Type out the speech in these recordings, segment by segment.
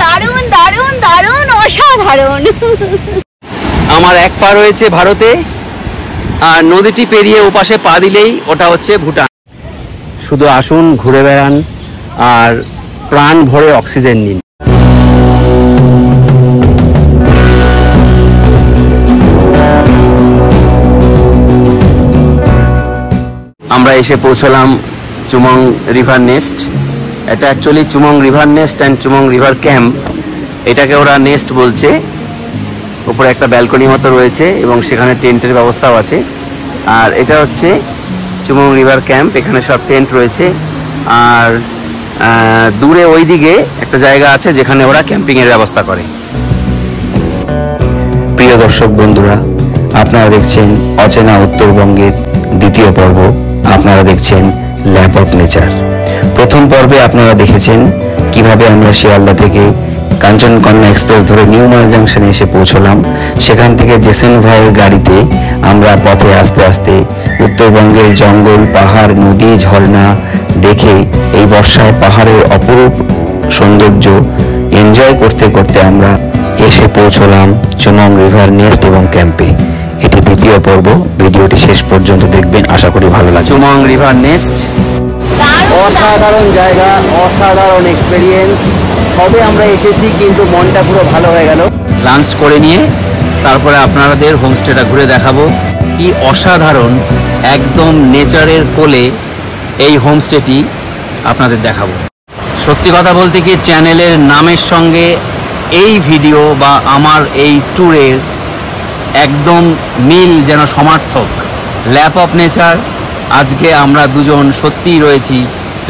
দারুণ দারুণ দারুণ অসাধারণ। আমার এক পা রয়েছে ভারতে, আর নদীটি পেরিয়ে ওপাশে পা দিলেই ওটা হচ্ছে ভুটান। শুধু আসুন, ঘুরে বেড়ান আর প্রাণ ভরে অক্সিজেন নিন। আমরা এসে পৌঁছলাম চুমং রিভার নেস্ট। এটা actually Chumong river nest and Chumong river camp, এটাকে ওরা নেস্ট বলছে। উপরে একটা ব্যালকনি মতো রয়েছে এবং সেখানে টেন্টের ব্যবস্থাও আছে। আর এটা হচ্ছে চুমং রিভার ক্যাম্প, এখানে সব টেন্ট রয়েছে। আর দূরে ওই দিকে একটা জায়গা আছে যেখানে ওরা ক্যাম্পিংয়ের ব্যবস্থা করে। প্রিয় দর্শক বন্ধুরা, আপনারা দেখছেন অচেনা উত্তরবঙ্গের দ্বিতীয় পর্ব। আপনারা দেখছেন ল্যাপ অফ নেচার। প্রথম পর্বে আপনারা দেখেছেন কিভাবে আমরা শিয়ালদা থেকে কাঞ্চনকন্যা এক্সপ্রেস ধরে নিউ মাল জাংশনে এসে পৌঁছলাম। সেখান থেকে জেসেন ভাইয়ের গাড়িতে আমরা পথে আস্তে আস্তে উত্তরবঙ্গের জঙ্গল, পাহাড়, নদী, ঝর্ণা দেখে এই বর্ষায় পাহাড়ের অপরূপ সৌন্দর্য এনজয় করতে করতে আমরা এসে পৌঁছলাম চুমং রিভার নেস্ট এবং ক্যাম্পে। এটি দ্বিতীয় পর্ব, ভিডিওটি শেষ পর্যন্ত দেখবেন, আশা করি ভালো লাগবে। চুমং রিভার নেস্ট অসাধারণ জায়গা, অসাধারণ এক্সপেরিয়েন্স। সবে আমরা এসেছি কিন্তু মনটা পুরো ভালো হয়ে গেল। লাঞ্চ করে নিয়ে তারপরে আপনাদের হোমস্টেটা ঘুরে দেখাবো। কি অসাধারণ, একদম নেচারের কোলে এই হোমস্টেটি আপনাদের দেখাবো। সত্যি কথা বলতে কি, চ্যানেলের নামের সঙ্গে এই ভিডিও বা আমার এই ট্যুরের একদম মিল যেন সমার্থক। ল্যাপ অফ নেচার। আজকে আমরা দুজন সত্যিই রয়েছি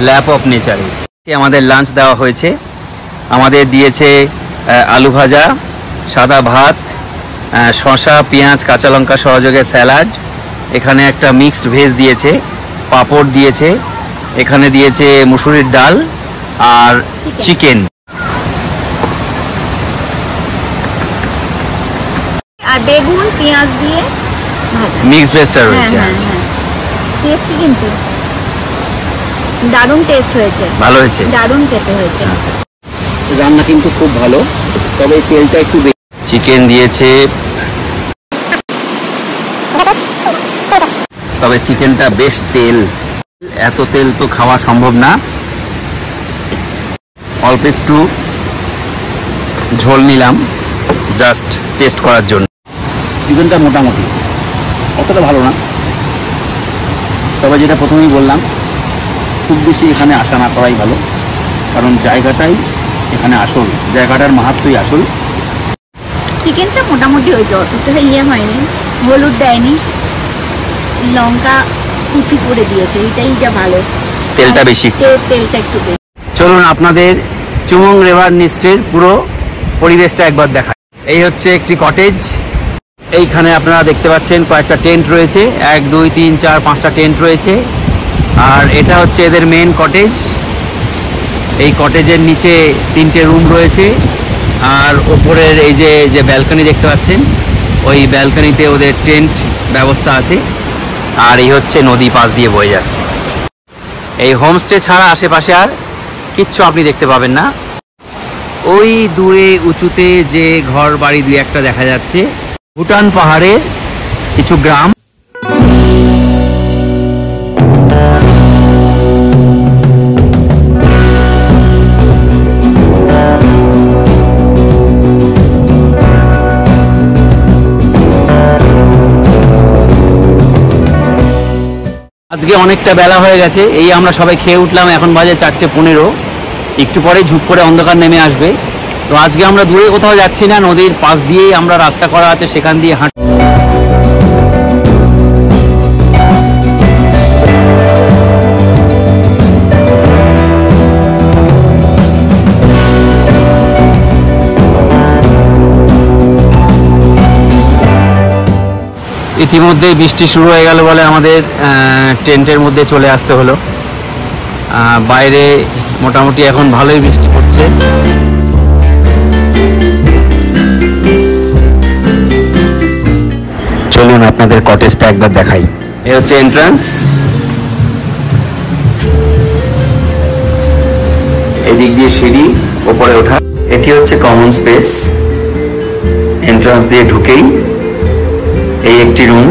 ল্যাপ অফ নেচারে। আমাদের লাঞ্চ দেওয়া হয়েছে। আমাদের দিয়েছে আলু ভাজা, সাদা ভাত, শসা, পেঁয়াজ, কাঁচা লঙ্কা সহযোগে স্যালাড। এখানে একটা মিক্সড ভেজ দিয়েছে, পাঁপড় দিয়েছে, এখানে দিয়েছে মুসুরির ডাল আর চিকেন। আর বেগুন পেঁয়াজ দিয়ে ভাজা মিক্সড ভেজটা রয়েছে। টেস্টি, কিন্তু দারুণ টেস্ট হয়েছে। ভালো হয়েছে, দারুণ খেতে হয়েছে। আচ্ছা, রান্না কিন্তু খুব ভালো, তবে তেলটা একটু বেশি। চিকেন দিয়েছে, তবে চিকেনটা বেশ তেল। এত তেল তো খাওয়া সম্ভব না। অল্প একটু ঝোল নিলাম জাস্ট টেস্ট করার জন্য। চিকেনটা মোটামুটি, অতটা ভালো না। তবে যেটা প্রথমেই বললাম, খুব বেশি এখানে আশা না করাই ভালো, কারণ জায়গাটাই এখানে আসল, জায়গাটার মাহাত্ম্যই আসল। চিকেনটা মোটামুটি হয়েছে, অতটা হয়নি। হলুদ দেয়নি, লঙ্কা কুচি করে দিয়েছে, এটাই যা ভালো। তেলটা বেশি, তেলটা একটু বেশি। চলুন আপনাদের চুমং রিভার নেস্টের পুরো পরিবেশটা একবার দেখায়। এই হচ্ছে একটি কটেজ। এইখানে আপনারা দেখতে পাচ্ছেন কয়েকটা টেন্ট রয়েছে, 1 2 3 4 5টা টেন্ট রয়েছে। আর এটা হচ্ছে এদের মেন কটেজ। এই কটেজের নিচে 3টে রুম রয়েছে। আর ওপরের এই যে ব্যালকনি দেখতে পাচ্ছেন, ওই ব্যালকনিতে ওদের টেন্ট ব্যবস্থা আছে। আর এই হচ্ছে নদী পাশ দিয়ে বয়ে যাচ্ছে। এই হোমস্টে ছাড়া আশেপাশে আর কিচ্ছু আপনি দেখতে পাবেন না। ওই দূরে উঁচুতে যে ঘর বাড়ি 2-1টা দেখা যাচ্ছে, ভুটান পাহাড়ের কিছু গ্রাম। আজকে অনেকটা বেলা হয়ে গেছে, এই আমরা সবাই খেয়ে উঠলাম, এখন বাজে 4:15। একটু পরে ঝুপ করে অন্ধকার নেমে আসবে। তো আজকে আমরা দূরে কোথাও যাচ্ছি না, নদীর পাশ দিয়েই আমরা রাস্তা করা আছে, সেখান দিয়ে হাঁট। ইতিমধ্যে বৃষ্টি শুরু হয়ে গেল বলে আমাদের টেন্টের মধ্যে চলে আসতে হলো। বাইরে মোটামুটি এখন ভালোই বৃষ্টি পড়ছে। চলুন আপনাদের কটেজটা একবার দেখাই। এ হচ্ছে এন্ট্রান্স। এদিক দিয়ে সিঁড়ি ওপরে ওঠা। এটি হচ্ছে কমন স্পেস। এন্ট্রান্স দিয়ে ঢুকেই এই একটি রুম,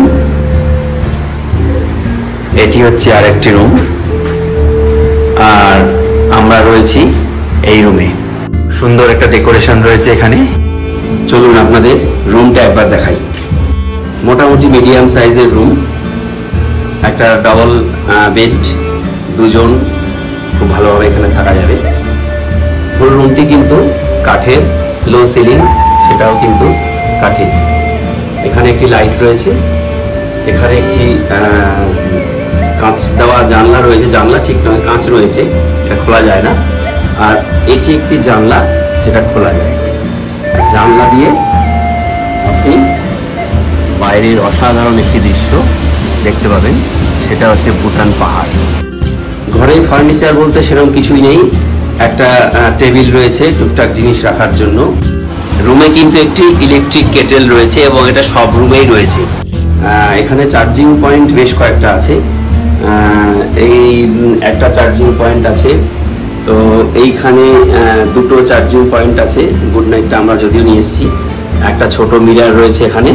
এটি হচ্ছে আর একটি রুম, আর আমরা রয়েছি এই রুমে। সুন্দর একটা ডেকোরেশন রয়েছে এখানে। চলুন আপনাদের রুমটা একবার দেখাই। মোটামুটি মিডিয়াম সাইজের রুম, একটা ডাবল বেড, দুজন খুব ভালোভাবে এখানে থাকা যাবে। পুরো রুমটি কিন্তু কাঠের, লো সিলিং সেটাও কিন্তু কাঠের। এখানে একটি লাইট রয়েছে, এখানে একটি কাঁচ দেওয়া জানলা রয়েছে, জানলা ঠিক নয়, কাঁচ রয়েছে, এটা খোলা যায় না। আর এটি একটি জানলা যেটা খোলা যায়। জানলা দিয়ে আপনি বাইরের অসাধারণ একটি দৃশ্য দেখতে পাবেন, সেটা হচ্ছে ভুটান পাহাড়। ঘরে ফার্নিচার বলতে সেরকম কিছুই নেই, একটা টেবিল রয়েছে টুকটাক জিনিস রাখার জন্য। রুমে কিন্তু একটি ইলেকট্রিক কেটেল রয়েছে এবং এটা সব রুমেই রয়েছে। এখানে চার্জিং পয়েন্ট বেশ কয়েকটা আছে। এই একটা চার্জিং পয়েন্ট আছে, তো এইখানে দুটো চার্জিং পয়েন্ট আছে। গুড নাইটটা আমরা যদিও নিয়ে এসেছি। একটা ছোট মিরার রয়েছে এখানে,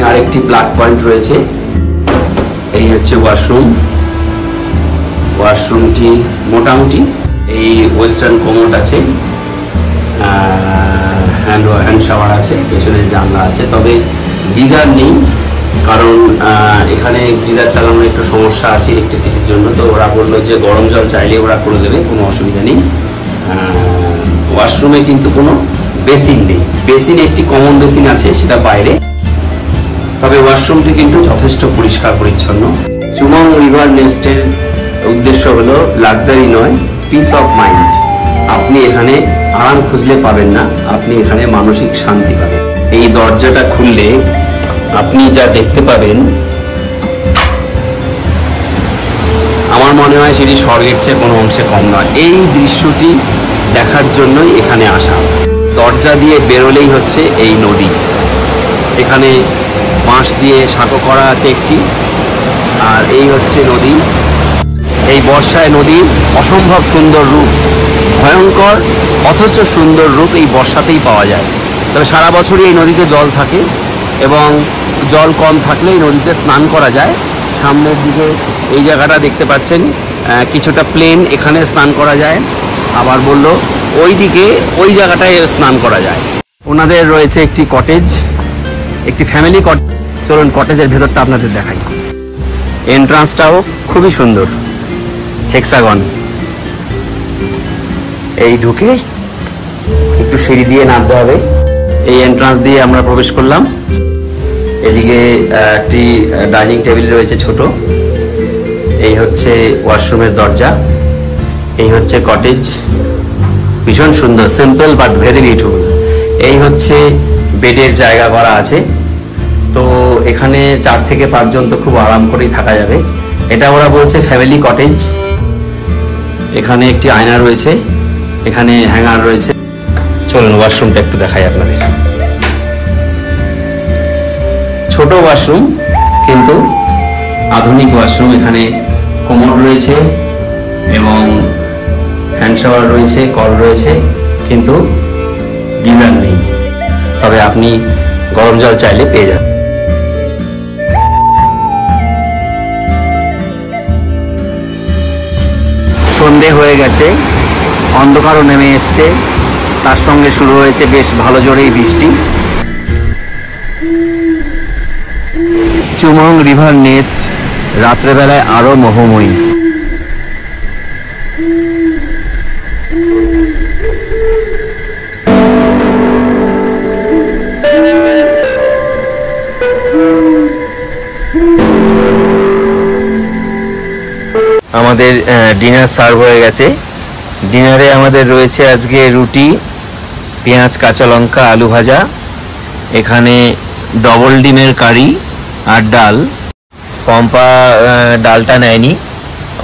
আরেকটি প্লাগ পয়েন্ট রয়েছে। এই হচ্ছে ওয়াশরুম। ওয়াশরুমটি মোটামুটি এই ওয়েস্টার্ন কোমোড আছে, হ্যান্ড শাওয়ার আছে, পেছনে জানলা আছে, তবে গিজার নেই, কারণ এখানে গিজার চালানোর একটু সমস্যা আছে ইলেকট্রিসিটির জন্য। তো ওরা বললো যে গরম জল চাইলে ওরা করে দেবে, কোনো অসুবিধা নেই। ওয়াশরুমে কিন্তু কোনো বেসিন নেই। বেসিন একটি কমন বেসিন আছে, সেটা বাইরে, তবে ওয়াশরুমটি কিন্তু যথেষ্ট পরিষ্কার পরিচ্ছন্ন। চুমং রিভার নেস্টের উদ্দেশ্য হলো লাক্সারি নয়, পিস অফ মাইন্ড। আপনি এখানে আরাম খুঁজলে পাবেন না, আপনি এখানে মানসিক শান্তি পাবেন। এই দরজাটা খুললে আপনি যা দেখতে পাবেন, আমার মনে হয় সেটি স্বর্গের চেয়ে কোনো অংশে কম নয়। এই দৃশ্যটি দেখার জন্যই এখানে আসা। দরজা দিয়ে বেরোলেই হচ্ছে এই নদী। এখানে বাঁশ দিয়ে সাঁকো করা আছে একটি, আর এই হচ্ছে নদী। এই বর্ষায় নদীর অসম্ভব সুন্দর রূপ, ভয়ঙ্কর অথচ সুন্দর রূপ এই বর্ষাতেই পাওয়া যায়। তবে সারা বছরই এই নদীতে জল থাকে এবং জল কম থাকলে এই নদীতে স্নান করা যায়। সামনের দিকে এই জায়গাটা দেখতে পাচ্ছেন, কিছুটা প্লেন, এখানে স্নান করা যায়। আবার বলল ওই দিকে ওই জায়গাটায় স্নান করা যায়। ওনাদের রয়েছে একটি কটেজ, একটি ফ্যামিলি কটেজ। চলুন কটেজের ভেতরটা আপনাদের দেখাই। এন্ট্রান্সটাও খুবই সুন্দর, হেক্সাগন। এই ঢুকে একটু সিঁড়ি দিয়ে নামতে হবে। এই এন্ট্রান্স দিয়ে আমরা প্রবেশ করলাম। এদিকে একটি ডাইনিং টেবিল রয়েছে ছোট। এই হচ্ছে ওয়াশরুমের দরজা। এই হচ্ছে কটেজ, ভীষণ সুন্দর, সিম্পল বাট ভেরি বিউটিফুল। এই হচ্ছে বেডের জায়গা করা আছে, তো এখানে 4 থেকে 5 জন তো খুব আরাম করেই থাকা যাবে। এটা ওরা বলছে ফ্যামিলি কটেজ। এখানে একটি আয়না রয়েছে, এখানে হ্যাঙ্গার রয়েছে। চলুন ওয়াশরুমটা একটু দেখাই আপনাদের। ছোট ওয়াশরুম কিন্তু আধুনিক ওয়াশরুম। এখানে কোমোড রয়েছে এবং হ্যান্ড শাওয়ার রয়েছে, কল রয়েছে, কিন্তু গিজার নেই। তবে আপনি গরম জল চাইলে পেয়ে যাবেন। সন্ধে হয়ে গেছে, অন্ধকারও নেমে এসছে, তার সঙ্গে শুরু হয়েছে বেশ ভালো জোরেই বৃষ্টি। চুমং রিভার নেস্ট রাত্রেবেলায় আরো মোহময়ী। আমাদের ডিনার সার্ভ হয়ে গেছে। ডিনারে আমাদের রয়েছে আজকে রুটি, পেঁয়াজ, কাঁচা লঙ্কা, আলু ভাজা, এখানে ডবল ডিমের কারি আর ডাল। পম্পা ডালটা নেয়নি,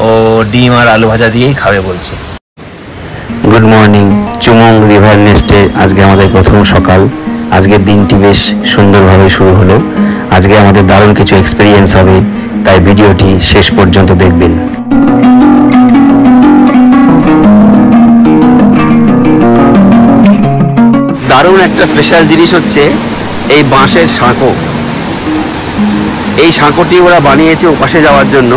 ও ডিম আর আলু ভাজা দিয়েই খাবে বলছে। Good morning. চুমং রিভার নেস্টে আজকে আমাদের প্রথম সকাল। আজকের দিনটি বেশ সুন্দরভাবে শুরু হলো। আজকে আমাদের দারুণ কিছু এক্সপিরিয়েন্স হবে, তাই ভিডিওটি শেষ পর্যন্ত দেখবেন। দারুণ একটা স্পেশাল জিনিস হচ্ছে এই বাঁশের সাঁকো। এই সাঁকোটি ওরা বানিয়েছে ওপাশে যাওয়ার জন্য।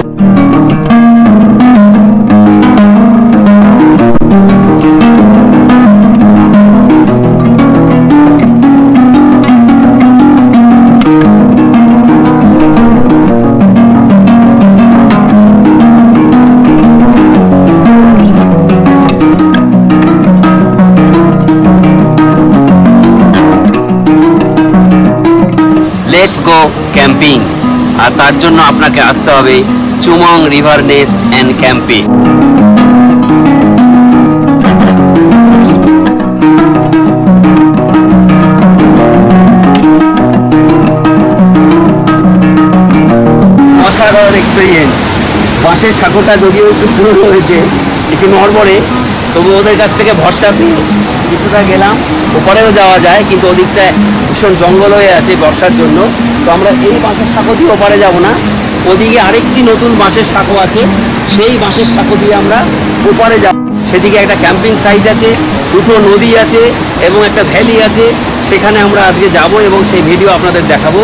Let's go camping. আর তার জন্য আপনাকে আসতে হবে চুমং রিভার নেস্ট অ্যান্ড ক্যাম্পে। অসাধারণ এক্সপিরিয়েন্স। বাঁশের সাঁকোটা যদিও একটু পুরনো হয়েছে, একটু নড়বড়ে, তবু ওদের কাছ থেকে ভরসা পেয়ে কিছুটা গেলাম। ওপরেও যাওয়া যায়, কিন্তু ওদিকটা ভীষণ জঙ্গল হয়ে আছে বর্ষার জন্য। তো আমরা এই বাঁশের সাঁকো দিয়ে ওপারে যাব না, ওদিকে আরেকটি নতুন বাঁশের সাঁকো আছে, সেই বাঁশের সাঁকো দিয়ে আমরা ওপারে যাব। সেদিকে একটা ক্যাম্পিং সাইট আছে, দুটো নদী আছে এবং একটা ভ্যালি আছে। সেখানে আমরা আজকে যাব এবং সেই ভিডিও আপনাদের দেখাবো।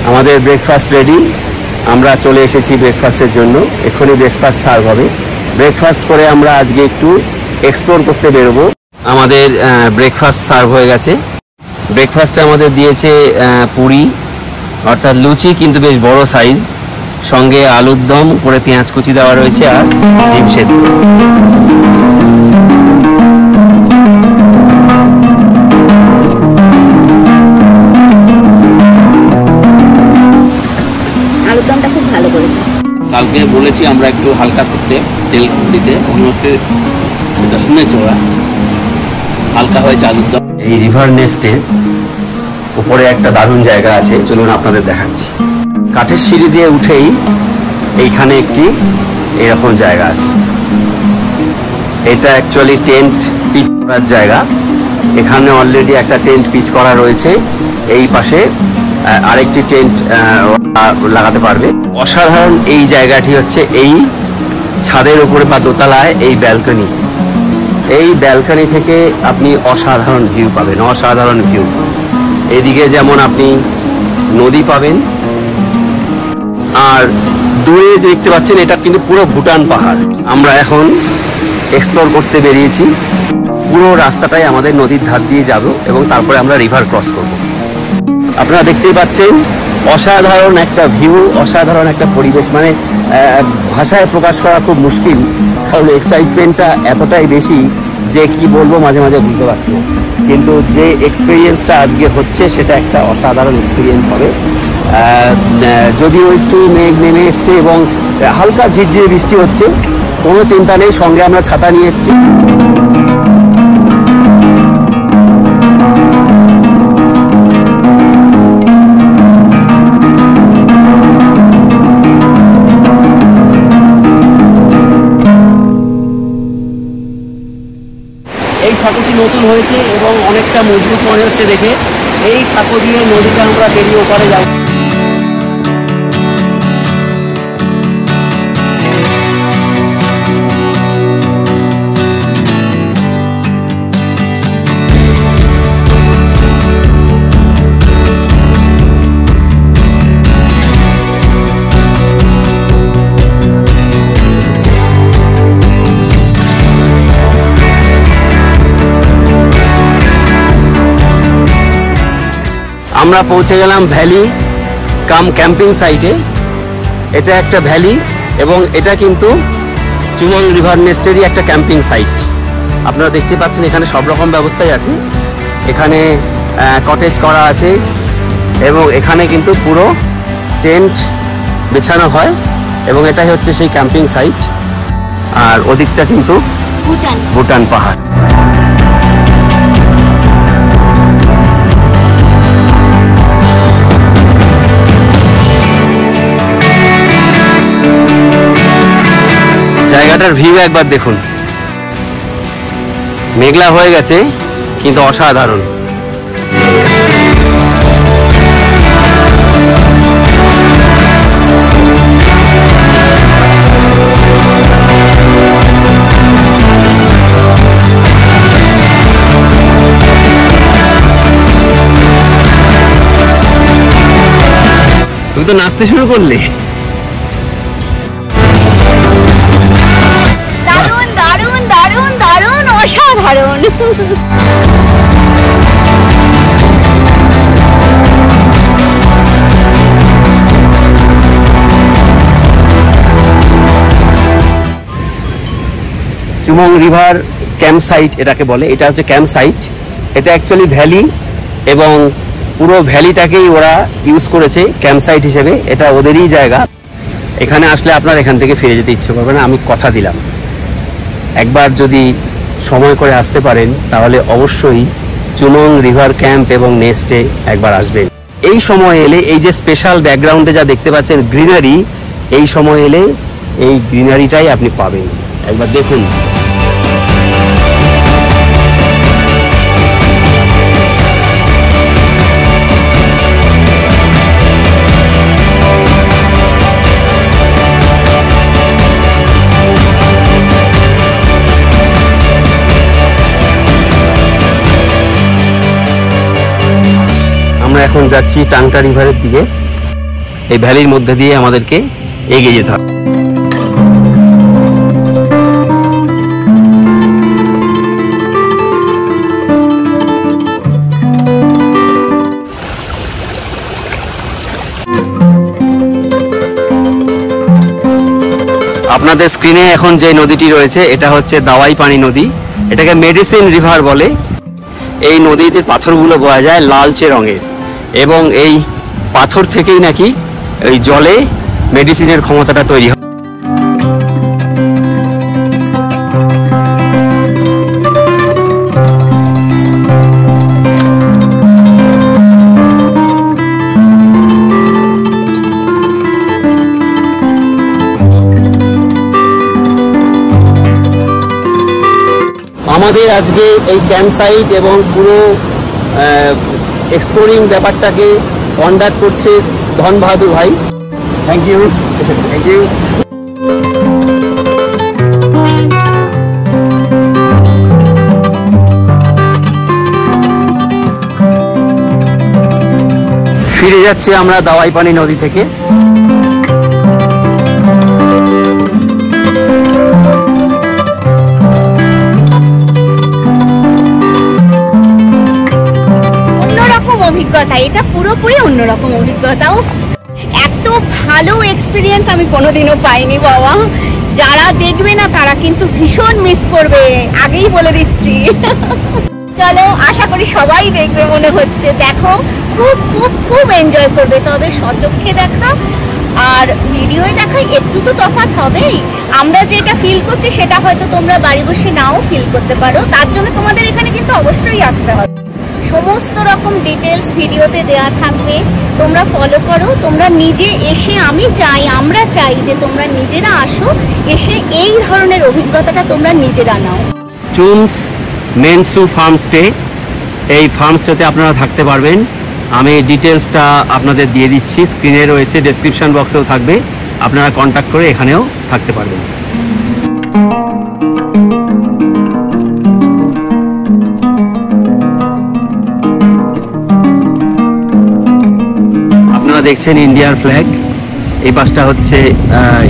আমাদের ব্রেকফাস্ট রেডি, আমরা চলে এসেছি ব্রেকফাস্টের জন্য। এক্ষুনি ব্রেকফাস্ট সার্ভ হবে। ব্রেকফাস্ট করে আমরা আজকে একটু এক্সপ্লোর করতে বেরোবো। আমাদের ব্রেকফাস্ট সার্ভ হয়ে গেছে। ব্রেকফাস্টে আমাদের দিয়েছে পুরি, অর্থাৎ লুচি, কিন্তু বেশ বড় সাইজ, সঙ্গে আলুর দম, উপরে পেঁয়াজ কুচি দেওয়া রয়েছে আর ডিম সেদ্ধ। আলুর দমটা খুব ভালো করেছে। কালকে বলেছি আমরা একটু হালকা করতে, তেল দিতে, মনে হচ্ছে সেটা শুনেছে ওরা, হালকা হয়েছে আলুর দম। এই রিভার নেস্টে উপরে একটা দারুণ জায়গা আছে, চলুন আপনাদের দেখাচ্ছি। কাঠের সিঁড়ি দিয়ে উঠেই এইখানে একটি এরকম জায়গা আছে। এটা অ্যাকচুয়ালি টেন্ট পিচ করার জায়গা। এখানে অলরেডি একটা টেন্ট পিচ করা রয়েছে, এই পাশে আরেকটি টেন্ট লাগাতে পারবে। অসাধারণ এই জায়গাটি হচ্ছে এই ছাদের উপরে বা দোতলায় এই ব্যালকনি। এই ব্যালকনি থেকে আপনি অসাধারণ ভিউ পাবেন, অসাধারণ ভিউ। এদিকে যেমন আপনি নদী পাবেন, আর দূরে যে দেখতে পাচ্ছেন এটা কিন্তু পুরো ভুটান পাহাড়। আমরা এখন এক্সপ্লোর করতে বেরিয়েছি। পুরো রাস্তাটাই আমাদের নদীর ধার দিয়ে যাব এবং তারপরে আমরা রিভার ক্রস করব। আপনারা দেখতেই পাচ্ছেন অসাধারণ একটা ভিউ, অসাধারণ একটা পরিবেশ। মানে ভাষায় প্রকাশ করা খুব মুশকিল, কারণ এক্সাইটমেন্টটা এতটাই বেশি যে কি বলবো মাঝে মাঝে বুঝতে পারছি না। কিন্তু যে এক্সপিরিয়েন্সটা আজকে হচ্ছে সেটা একটা অসাধারণ এক্সপিরিয়েন্স হবে। যদিও একটু মেঘ নেমে এসছে এবং হালকা ঝিরঝিরে বৃষ্টি হচ্ছে, কোনো চিন্তা নেই, সঙ্গে আমরা ছাতা নিয়ে এসেছি। এই সাঁকোটি নতুন হয়েছে এবং অনেকটা মজবুত মনে হচ্ছে দেখে। এই সাঁকো দিয়ে নদীটা আমরা পেরিয়ে ওপারে যাব। আমরা পৌঁছে গেলাম ভ্যালি কাম ক্যাম্পিং সাইটে। এটা একটা ভ্যালি এবং এটা কিন্তু চুমং রিভার নেস্টেরই একটা ক্যাম্পিং সাইট। আপনারা দেখতে পাচ্ছেন এখানে সব রকম ব্যবস্থাই আছে। এখানে কটেজ করা আছে এবং এখানে কিন্তু পুরো টেন্ট বিছানো হয় এবং এটাই হচ্ছে সেই ক্যাম্পিং সাইট। আর ওদিকটা কিন্তু ভুটান পাহাড়। জায়গাটার ভিউ একবার দেখুন, মেঘলা হয়ে গেছে কিন্তু অসাধারণ। তো নাচতে শুরু করলে। দারুণ দারুণ দারুণ দারুণ অসাধারণ। চুমং রিভার ক্যাম্প সাইট এটাকে বলে, এটা হচ্ছে ক্যাম্প সাইট। এটা অ্যাকচুয়ালি ভ্যালি এবং পুরো ভ্যালিটাকেই ওরা ইউজ করেছে ক্যাম্প সাইট হিসেবে। এটা ওদেরই জায়গা। এখানে আসলে আপনার এখান থেকে ফিরে যেতে ইচ্ছে করবে না, আমি কথা দিলাম। একবার যদি সময় করে আসতে পারেন তাহলে অবশ্যই চুমং রিভার ক্যাম্প এবং নেস্টে একবার আসবেন। এই সময় এলে এই যে স্পেশাল ব্যাকগ্রাউন্ডে যা দেখতে পাচ্ছেন গ্রিনারি, এই সময় এলে এই গ্রিনারিটাই আপনি পাবেন। একবার দেখুন। আমরা এখন যাচ্ছি টাংটা রিভারের দিকে। এই ভ্যালির মধ্যে দিয়ে আমাদেরকে এগিয়ে যেতে হবে। আপনাদের স্ক্রিনে এখন যে নদীটি রয়েছে এটা হচ্ছে দাওয়াই পানি নদী। এটাকে মেডিসিন রিভার বলে। এই নদীতে পাথরগুলো বয়া যায় লালচে রঙের এবং এই পাথর থেকেই নাকি এই জলে মেডিসিনের ক্ষমতাটা তৈরি হয়। আমাদের আজকে এই ক্যাম্প সাইট এবং পুরো এক্সপ্লোরিং ব্যাপারটাকে কন্ডাক্ট করছে ধন বাহাদুর ভাই। Thank you, thank you. ফিরে যাচ্ছি আমরা দাওয়াই পানি নদী থেকে। অভিজ্ঞতা, এটা পুরোপুরি অন্যরকম অভিজ্ঞতা। এত ভালো এক্সপিরিয়েন্স আমি কোনোদিনও পাইনি বাবা। যারা দেখবে না তারা কিন্তু ভীষণ মিস করবে, আগেই বলে দিচ্ছি। চলো, আশা করি সবাই দেখবে মনে হচ্ছে। দেখো, খুব খুব খুব এনজয় করবে। তবে সচক্ষে দেখা আর ভিডিওয় দেখা একটু তো তফাৎ হবেই। আমরা যেটা ফিল করছি সেটা হয়তো তোমরা বাড়ি বসে নাও ফিল করতে পারো। তার জন্য তোমাদের এখানে কিন্তু অবশ্যই আসতে হবে। সমস্ত রকম ডিটেলস ভিডিওতে দেওয়া থাকবে, তোমরা ফলো করো। তোমরা নিজে এসে, আমরা চাই যে তোমরা নিজেরা আসো, এসে এই ধরনের অভিজ্ঞতাটা তোমরা নিজেরা নাও। চুমস মেনসু ফার্ম স্টে, এই ফার্ম স্টেতে আপনারা থাকতে পারবেন। আমি ডিটেলসটা আপনাদের দিয়ে দিচ্ছি, স্ক্রিনে রয়েছে, ডেসক্রিপশন বক্সেও থাকবে। আপনারা কন্ট্যাক্ট করে এখানেও থাকতে পারবেন। দেখছেন ইন্ডিয়ার ফ্ল্যাগ, এই পাশটা হচ্ছে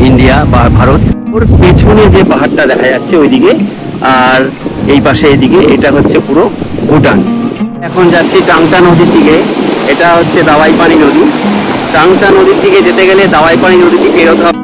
ইন্ডিয়া বা ভারত। ওর পেছনে যে পাহাড়টা দেখা যাচ্ছে ওইদিকে, আর এই পাশে এইদিকে এটা হচ্ছে পুরো ভুটান। এখন যাচ্ছি টাংটা নদীর দিকে। এটা হচ্ছে দাওয়াই পানি নদী। টাংটা নদীর দিকে যেতে গেলে দাওয়াই পানি নদীটি পেরোতে হবে।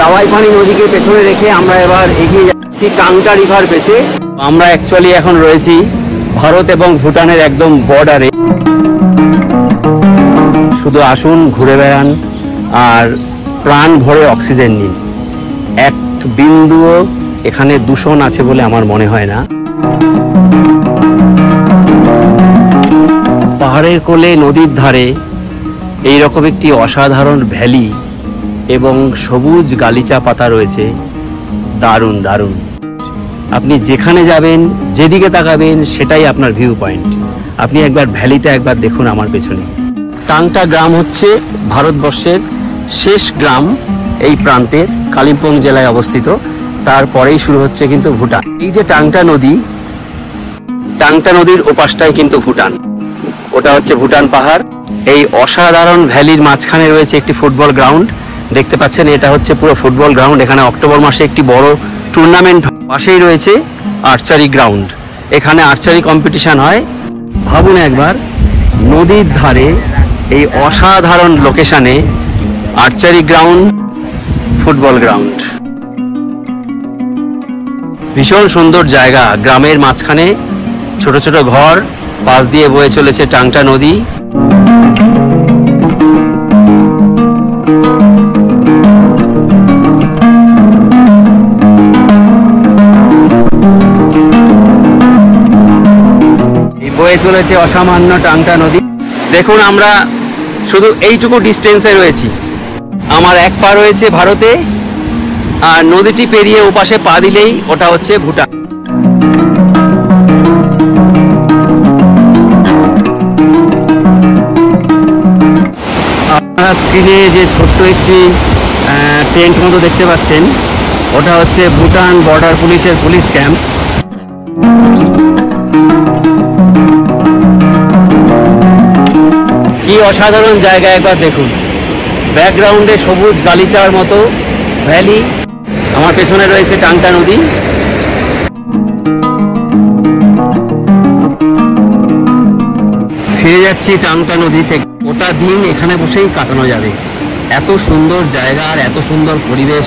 দাওয়াই পানি নদীকে পেছনে রেখে আমরা এবার এগিয়ে যাচ্ছি টাংটা রিভার বেসে। আমরা অ্যাকচুয়ালি এখন রয়েছি ভারত এবং ভুটানের একদম বর্ডারে। শুধু আসুন, ঘুরে বেড়ান আর প্রাণ ভরে অক্সিজেন নিন। এক বিন্দুও এখানে দূষণ আছে বলে আমার মনে হয় না। পাহাড়ের কোলে নদীর ধারে এইরকম একটি অসাধারণ ভ্যালি এবং সবুজ গালিচা পাতা রয়েছে। দারুণ দারুণ। আপনি যেখানে যাবেন, যেদিকে তাকাবেন, সেটাই আপনার ভিউ পয়েন্ট। আপনি একবার ভ্যালিটা একবার দেখুন আমার পেছনে। টাংটা গ্রাম হচ্ছে ভারতবর্ষের শেষ গ্রাম। এই প্রান্তের কালিম্পং জেলায় অবস্থিত। তারপরেই শুরু হচ্ছে কিন্তু ভুটান। এই যে টাংটা নদীর ওপাশটাই কিন্তু ভুটান, ওটা হচ্ছে ভুটান পাহাড়। এই অসাধারণ ভ্যালির মাঝখানে রয়েছে একটি ফুটবল গ্রাউন্ড, দেখতে পাচ্ছেন এটা হচ্ছে পুরো ফুটবল গ্রাউন্ড। এখানে অক্টোবর মাসে একটি বড় টুর্নামেন্ট, পাশেই রয়েছে আর্চারি গ্রাউন্ড, এখানে আর্চারি কম্পিটিশন হয়। ভাবুন একবার, নদীর ধারে এই অসাধারণ লোকেশনে আর্চারি গ্রাউন্ড, ফুটবল গ্রাউন্ড। ভীষণ সুন্দর জায়গা, গ্রামের মাঝখানে ছোট ছোট ঘর, পাশ দিয়ে বয়ে চলেছে টাংটা নদী। বয়ে চলেছে অসামান্য টাংটা নদী। দেখুন আমরা শুধু এইটুকু ডিস্টেন্সে রয়েছি, আমার এক পা রয়েছে ভারতে, আর নদীটি পেরিয়ে ওপাশে পা দিলেই ওটা হচ্ছে ভুটান। আপনারা স্ক্রিনে যে ছোট্ট একটি টেন্ট মতো দেখতে পাচ্ছেন, ওটা হচ্ছে ভুটান বর্ডার পুলিশের পুলিশ ক্যাম্প। কি অসাধারণ জায়গা, একবার দেখুন। ব্যাকগ্রাউন্ডে সবুজ গালিচার মতো ভ্যালি, আমার পেছনে রয়েছে টাংটা নদী। ফিরে যাচ্ছি টাংটা নদী থেকে। ওটা দিন এখানে বসেই কাটানো যাবে, এত সুন্দর জায়গা আর এত সুন্দর পরিবেশ,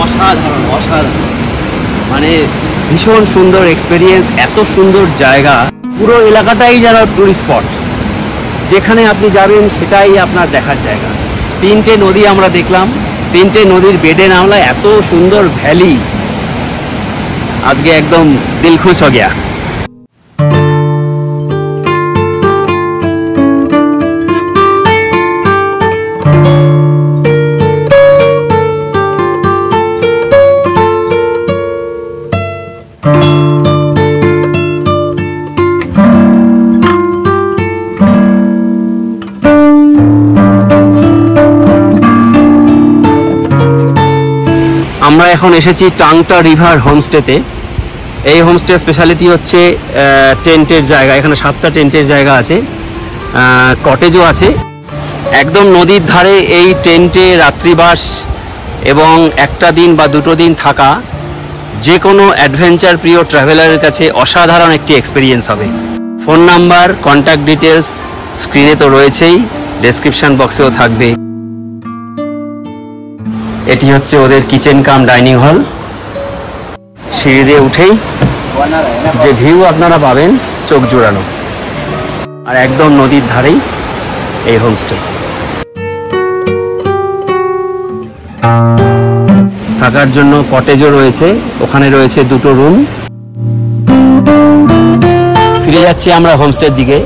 অসাধারণ অসাধারণ, মানে ভীষণ সুন্দর এক্সপেরিয়েন্স, এত সুন্দর জায়গা। পুরো এলাকাটাই যেন টুরিস্ট স্পট, যেখানে আপনি যাবেন সেটাই আপনার দেখার জায়গা। 3টে নদী আমরা দেখলাম, 3টে নদীর বেডে নামলা, এত সুন্দর ভ্যালি, আজকে একদম দিল খুশ হয়ে গিয়া। আমরা এখন এসেছি টাংটা রিভার হোমস্টেতে। এই হোমস্টে স্পেশালিটি হচ্ছে টেন্টের জায়গা, এখানে 7টা টেন্টের জায়গা আছে, কটেজও আছে। একদম নদীর ধারে এই টেন্টে রাত্রিবাস এবং একটা দিন বা 2টো দিন থাকা যে কোনো অ্যাডভেঞ্চার প্রিয় ট্রাভেলারের কাছে অসাধারণ একটি এক্সপিরিয়েন্স হবে। ফোন নাম্বার, কন্ট্যাক্ট ডিটেলস স্ক্রিনে তো রয়েছেই, ডেসক্রিপশন বক্সেও থাকবে। এটি হচ্ছে ওদের কিচেন কাম ডাইনিং হল। সিঁড়ি দিয়ে উঠেই যে ভিউ আপনারা পাবেন চোখ জোড়ানো, আর একদম নদীর ধারেই এই হোমস্টে। থাকার জন্য কটেজও রয়েছে, ওখানে রয়েছে 2টো রুম। ফিরে যাচ্ছি আমরা হোমস্টের দিকে।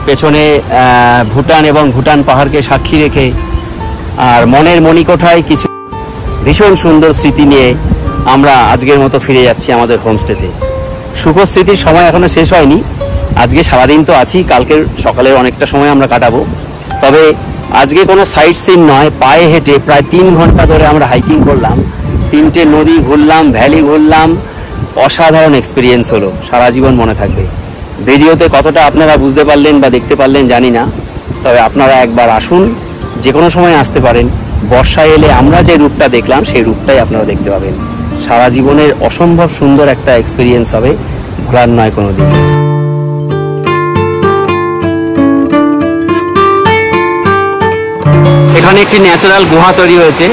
পেছনে ভুটান এবং ভুটান পাহাড়কে সাক্ষী রেখে আর মনের মণিকোঠায় কিছু ভীষণ সুন্দর স্মৃতি নিয়ে আমরা আজকের মতো ফিরে যাচ্ছি আমাদের হোমস্টেতে। সুখ স্মৃতির সময় এখনো শেষ হয়নি, আজকে সারাদিন তো আছি, কালকের সকালের অনেকটা সময় আমরা কাটাবো। তবে আজকে কোনো সাইট সিন নয়, পায়ে হেঁটে প্রায় 3 ঘন্টা ধরে আমরা হাইকিং করলাম, 3টে নদী ঘুরলাম, ভ্যালি ঘুরলাম, অসাধারণ এক্সপিরিয়েন্স হলো, সারা জীবন মনে থাকবে। ভিডিওতে কতটা আপনারা বুঝতে পারলেন বা দেখতে পারলেন জানি না, তবে আপনারা একবার আসুন, যে কোনো সময় আসতে পারেন। বর্ষায় এলে আমরা যে রূপটা দেখলাম সেই রূপটাই আপনারা দেখতে পাবেন। সারা জীবনের অসম্ভব সুন্দর একটা এক্সপিরিয়েন্স হবে, ভোলার নয় কোনো দিন। এখানে একটি ন্যাচারাল গুহা তৈরি হয়েছে,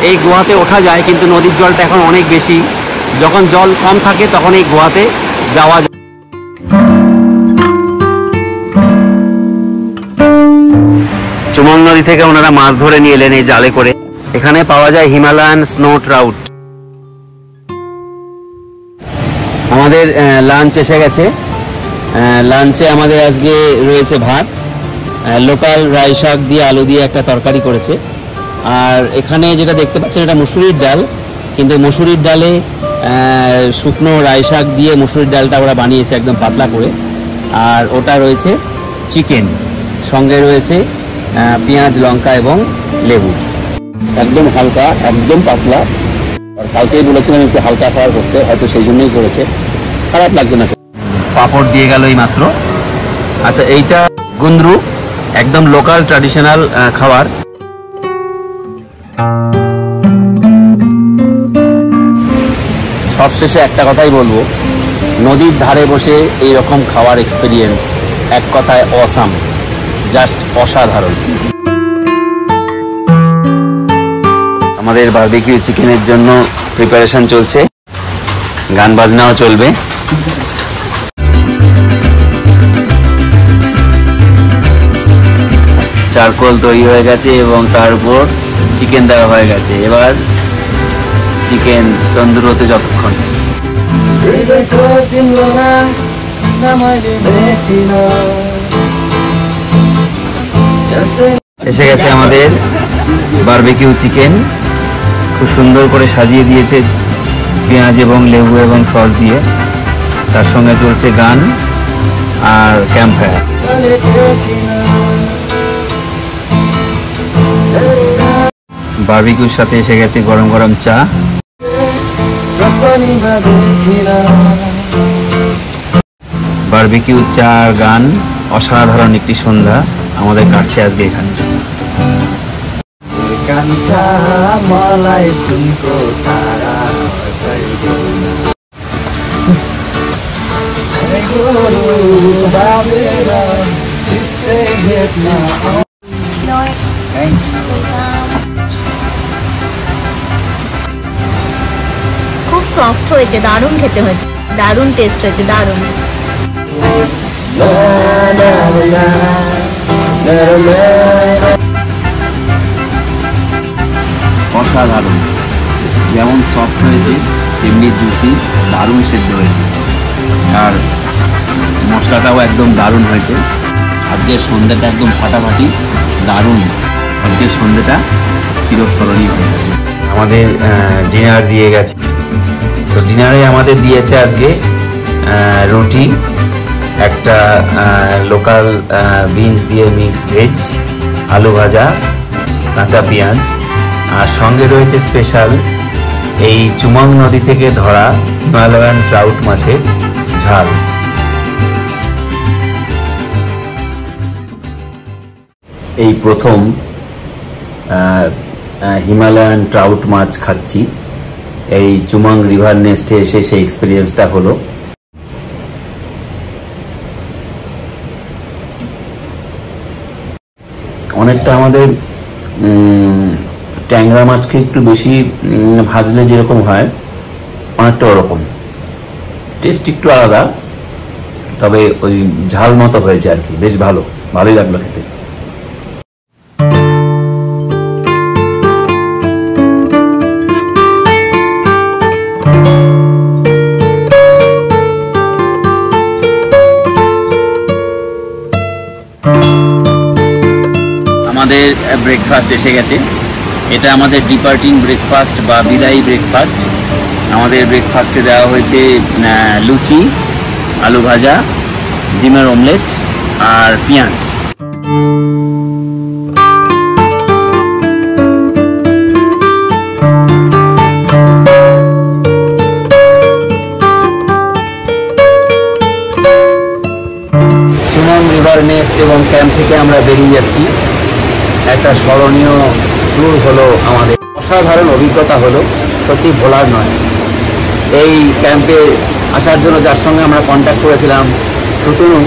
এই গুহাতে ওঠা যায়, কিন্তু নদীর জলটা এখন অনেক বেশি, যখন জল কম থাকে তখন এই গুহাতে যাওয়া যায়। চুমং নদী থেকে ওনারা মাছ ধরে নিয়ে এলেন এই জালে করে। এখানে পাওয়া যায় হিমালয়ান স্নো ট্রাউট। আমাদের লাঞ্চ এসে গেছে। লাঞ্চে আমাদের আজকে রয়েছে ভাত, লোকাল রাই শাক দিয়ে আলু দিয়ে একটা তরকারি করেছে, আর এখানে যেটা দেখতে পাচ্ছেন এটা মুসুরির ডাল, কিন্তু মুসুরির ডালে শুকনো রাই শাক দিয়ে মুসুরির ডালটা ওরা বানিয়েছে একদম পাতলা করে, আর ওটা রয়েছে চিকেন, সঙ্গে রয়েছে পেঁয়াজ, লঙ্কা এবং লেবু। একদম হালকা, একদম পাতলা। আর কালকেই বলেছিলাম একটু হালকা খাবার করতে, হয়তো সেই জন্যই করেছে, খারাপ লাগছে না। পাঁপড় দিয়ে গেল এই মাত্র। আচ্ছা, এইটা গুন্দ্রু, একদম লোকাল ট্র্যাডিশনাল খাবার। সবশেষে একটা কথাই বলবো, নদীর ধারে বসে এইরকম খাওয়ার এক্সপিরিয়েন্স এক কথায় অসাম, জাস্ট অসাধারণ। আমাদের বারবিকিউ চিকেনের জন্য প্রিপারেশন চলছে, গান বাজনাও চলবে। চারকোল তৈরি হয়ে গেছে এবং তার উপর চিকেন দেওয়া হয়ে গেছে। এবার চিকেন তন্দুর হতে যতক্ষণ। এসে গেছে আমাদের বারবিকিউ চিকেন, খুব সুন্দর করে সাজিয়ে দিয়েছে পেঁয়াজ এবং লেবু এবং সস দিয়ে। তার সঙ্গে চলছে গান আর ক্যাম্প ফায়ার। বারবিকিউর সাথে এসে গেছে গরম গরম চা। বারবিকিউ, চা আর গান, অসাধারণ একটি সন্ধ্যা আমাদের কাটছে আজকে এখানে। খুব সফট হয়েছে, দারুণ খেতে হয়েছে, দারুণ টেস্ট হয়েছে, দারুণ। অসাধারণ, যেমন সফট হয়েছে তেমনি জুসি, দারুণ সেদ্ধ হয়েছে, আর মশলাটাও একদম দারুণ হয়েছে। আজকের সন্ধ্যাটা একদম ফাটাফাটি, দারুণ। আজকের সন্ধ্যাটা চিরস্মরণীয় হয়ে গেছে। আমাদের ডিনার দিয়ে গেছে, তো ডিনারে আমাদের দিয়েছে আজকে রুটি, একটা লোকাল বিনস দিয়ে মিক্স ভেজ, আলু ভাজা, কাঁচা পেঁয়াজ, আর সঙ্গে রয়েছে স্পেশাল এই চুমং নদী থেকে ধরা হিমালয়ান ট্রাউট মাছের ঝাল। এই প্রথম হিমালয়ান ট্রাউট মাছ খাচ্ছি। এই চুমং রিভার নেস্টে এসে সেই এক্সপিরিয়েন্সটা হলো। অনেকটা আমাদের ট্যাংরা মাছকে একটু বেশি ভাজলে যেরকম হয়, অনেকটা ওরকম, টেস্ট একটু আলাদা, তবে ওই ঝাল মতো হয়েছে আর কি, বেশ ভালোই লাগলো খেতে। আমাদের ব্রেকফাস্ট এসে গেছে। এটা আমাদের ডিপার্টিং ব্রেকফাস্ট বা বিদায়ী ব্রেকফাস্ট। আমাদের ব্রেকফাস্টে দেওয়া হয়েছে লুচি, আলু ভাজা, ডিমের অমলেট আর পেঁয়াজ। চুমং রিভার নেস্ট এবং ক্যাম্প থেকে আমরা বেরিয়ে যাচ্ছি। একটা স্মরণীয় ট্যুর হলো আমাদের, অসাধারণ অভিজ্ঞতা হলো, সত্যি ভোলার নয়। এই ক্যাম্পে আসার জন্য যার সঙ্গে আমরা কন্ট্যাক্ট করেছিলাম, টুটুনু,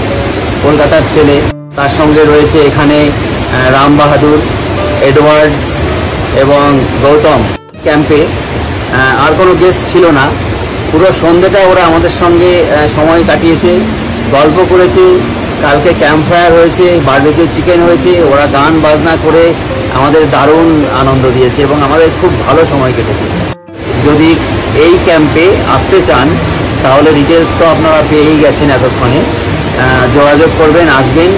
কলকাতার ছেলে, তার সঙ্গে রয়েছে এখানে রাম বাহাদুর, এডওয়ার্ডস এবং গৌতম। ক্যাম্পে আর কোনো গেস্ট ছিল না, পুরো সন্ধ্যেটা ওরা আমাদের সঙ্গে সময় কাটিয়েছে, গল্প করেছে। কালকে ক্যাম্প ফায়ার হয়েছে, বারবিকিউ চিকেন হয়েছে, ওরা গান বাজনা করে আমাদের দারুণ আনন্দ দিয়েছে এবং আমাদের খুব ভালো সময় কেটেছে। যদি এই ক্যাম্পে আসতে চান তাহলে ডিটেলস তো আপনারা পেয়েই গেছেন এতক্ষণে। যোগাযোগ করবেন, আসবেন,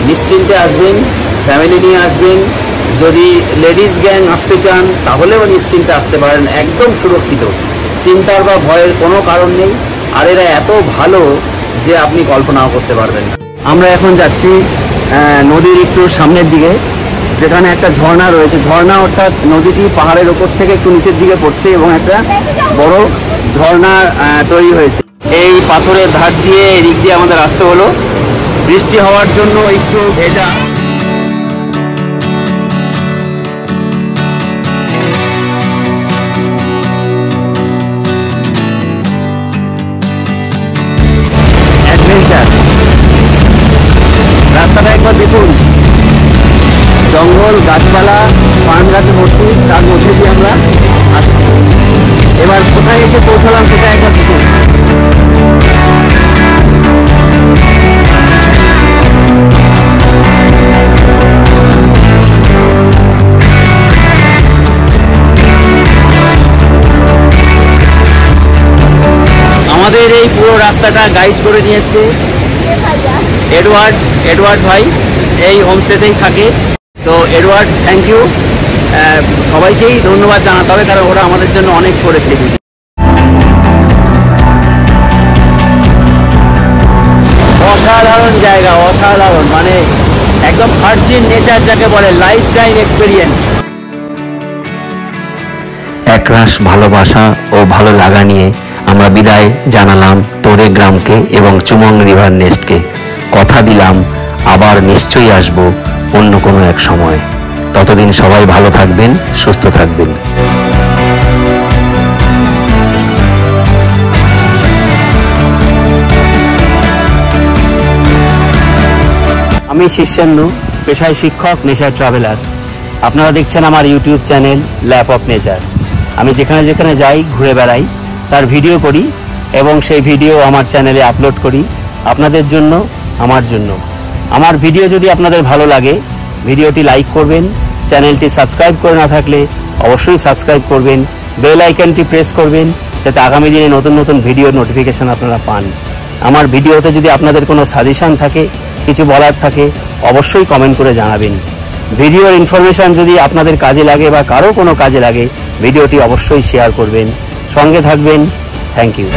নিশ্চিন্তে আসবেন, ফ্যামিলি নিয়ে আসবেন। যদি লেডিস গ্যাং আসতে চান তাহলেও নিশ্চিন্তে আসতে পারেন, একদম সুরক্ষিত, চিন্তার বা ভয়ের কোনো কারণ নেই। আর এরা এত ভালো যে আপনি কল্পনাও করতে পারবেন না। আমরা এখন যাচ্ছি নদীর একটু সামনের দিকে, যেখানে একটা ঝর্ণা রয়েছে। ঝর্ণা অর্থাৎ নদীটি পাহাড়ের ওপর থেকে একটু নিচের দিকে পড়ছে এবং একটা বড় ঝর্ণা তৈরি হয়েছে। এই পাথরের ধার দিয়ে এদিক দিয়ে আমাদের আসতে হলো। বৃষ্টি হওয়ার জন্য একটু ভেজা। রাস্তাটা একবার দেখুন, জঙ্গল, গাছপালা, পান গাছে ভর্তি, তার মধ্যে দিয়ে আমরা আসছি। এবার কোথায় এসে পৌঁছালাম সেটা একবার দেখুন। আমাদের এই পুরো রাস্তাটা গাইড করে নিয়ে এসছে এডওয়ার্ড ভাই, এই হোমস্টেতেই থাকে। তো এডওয়ার্ড, থ্যাংক ইউ। সবাইকেই ধন্যবাদ জানাতে হবে, কারণ ওরা আমাদের জন্য অনেক করেছে। অসাধারণ জায়গা, অসাধারণ, মানে একদম ভার্জিন নেচার যাকে বলে, লাইফ টাইম এক্সপিরিয়েন্স। একরাশ ভালোবাসা ও ভালো লাগা নিয়ে আমরা বিদায় জানালাম তোরে গ্রামকে এবং চুমং রিভার নেস্টকে। কথা দিলাম আবার নিশ্চয়ই আসব অন্য কোনো এক সময়। ততদিন সবাই ভালো থাকবেন, সুস্থ থাকবেন। আমি শীর্ষেন্দু, পেশায় শিক্ষক, নেচার ট্রাভেলার। আপনারা দেখছেন আমার YouTube channel lap of nature. আমি যেখানে যেখানে যাই, ঘুরে বেড়াই, তার ভিডিও করি এবং সেই ভিডিও আমার চ্যানেলে আপলোড করি আপনাদের জন্য, আমার জন্য। আমার ভিডিও যদি আপনাদের ভালো লাগে, ভিডিওটি লাইক করবেন, চ্যানেলটি সাবস্ক্রাইব করে না থাকলে অবশ্যই সাবস্ক্রাইব করবেন, বেল আইকনটি প্রেস করবেন, যাতে আগামী দিনে নতুন নতুন ভিডিওর নোটিফিকেশন আপনারা পান। আমার ভিডিওতে যদি আপনাদের কোনো সাজেশন থাকে, কিছু বলার থাকে, অবশ্যই কমেন্ট করে জানাবেন। ভিডিওর ইনফরমেশন যদি আপনাদের কাজে লাগে বা কারো কোনো কাজে লাগে, ভিডিওটি অবশ্যই শেয়ার করবেন। সঙ্গে থাকবেন। Thank you.